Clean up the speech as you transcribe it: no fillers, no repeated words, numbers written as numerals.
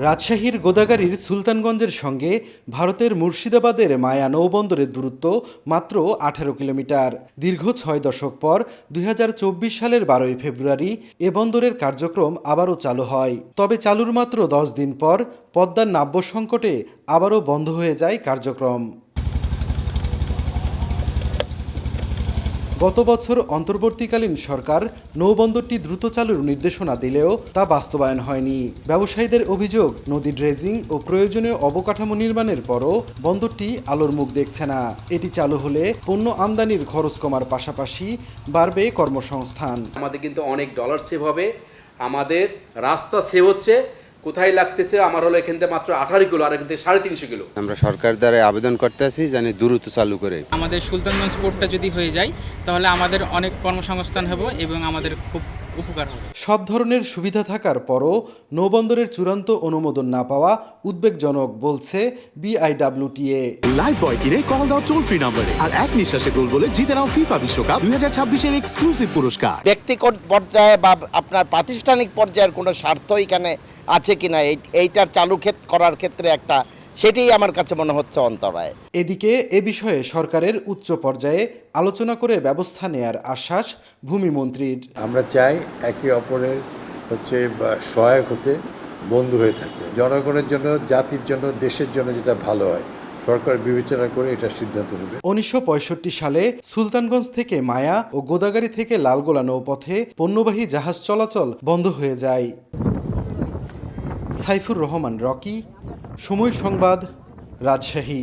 রাজশাহীর গোদাগাড়ীর সুলতানগঞ্জের সঙ্গে ভারতের মুর্শিদাবাদের মায়া নৌবন্দরের দূরত্ব মাত্র 18 কিলোমিটার। দীর্ঘ 6 দশক পর 2024 সালের 12 ফেব্রুয়ারি এ বন্দরের কার্যক্রম আবারও চালু হয়। তবে চালুর মাত্র 10 দিন পর পদ্মার নাব্য সংকটে আবারও বন্ধ হয়ে যায় কার্যক্রম। গত বছর অন্তর্বর্তীকালীন সরকার নৌবন্দরটি দ্রুত চালুর নির্দেশনা দিলেও তা বাস্তবায়ন হয়নি। ব্যবসায়ীদের অভিযোগ, নদী ড্রেজিং ও প্রয়োজনীয় অবকাঠামো নির্মাণের পরও বন্দরটি আলোর মুখ দেখছে না। এটি চালু হলে পণ্য আমদানির খরচ কমার পাশাপাশি বাড়বে কর্মসংস্থান। আমাদের কিন্তু অনেক ডলার সেভ হবে, আমাদের রাস্তা সেভ হচ্ছে। কোথায় লাগতেছে আমার হলো এখান থেকে মাত্র 18 কিলো, আর এখান থেকে 350 কিলো। আমরা সরকার দ্বারা আবেদন করতে আছি জানি দ্রুত চালু করে। আমাদের সুলতানগঞ্জ পোর্টটা যদি হয়ে যায় তাহলে আমাদের অনেক কর্মসংস্থান হবে এবং আমাদের খুব উপকার হবে। সব ধরনের সুবিধা থাকার পরও নৌবন্দরের চূড়ান্ত অনুমোদন না পাওয়া উদ্বেগজনক বলছে BIWTA। লাইফবয় কিনে কল দাও টোল ফ্রি নম্বরে আর এক নিঃশ্বাসে গোল বলে জিতে নাও ফিফা বিশ্বকাপ 2026 এর এক্সক্লুসিভ পুরস্কার। ব্যক্তিগত পর্যায়ে বা আপনার প্রাতিষ্ঠানিক পর্যায়ের কোনো স্বার্থ এখানে আছে কিনা এইটার চালু করার ক্ষেত্রে একটা সেটাই আমার কাছে মনে হচ্ছে অন্তরায়। এদিকে এ বিষয়ে সরকারের উচ্চ পর্যায়ে আলোচনা করে ব্যবস্থা নেয়ার আশ্বাস ভূমিমন্ত্রীর। আমরা চাই একে অপরের সহায়ক হতে, বন্ধু হয়ে থাকতে, জনগণের জন্য, জাতির জন্য, দেশের জন্য যেটা ভালো হয় সরকার বিবেচনা করে এটা সিদ্ধান্ত নেবে। 1965 সালে সুলতানগঞ্জ থেকে মায়া ও গোদাগাড়ী থেকে লালগোলা নৌপথে পণ্যবাহী জাহাজ চলাচল বন্ধ হয়ে যায়। সাইফুর রহমান রকি, সময় সংবাদ, রাজশাহী।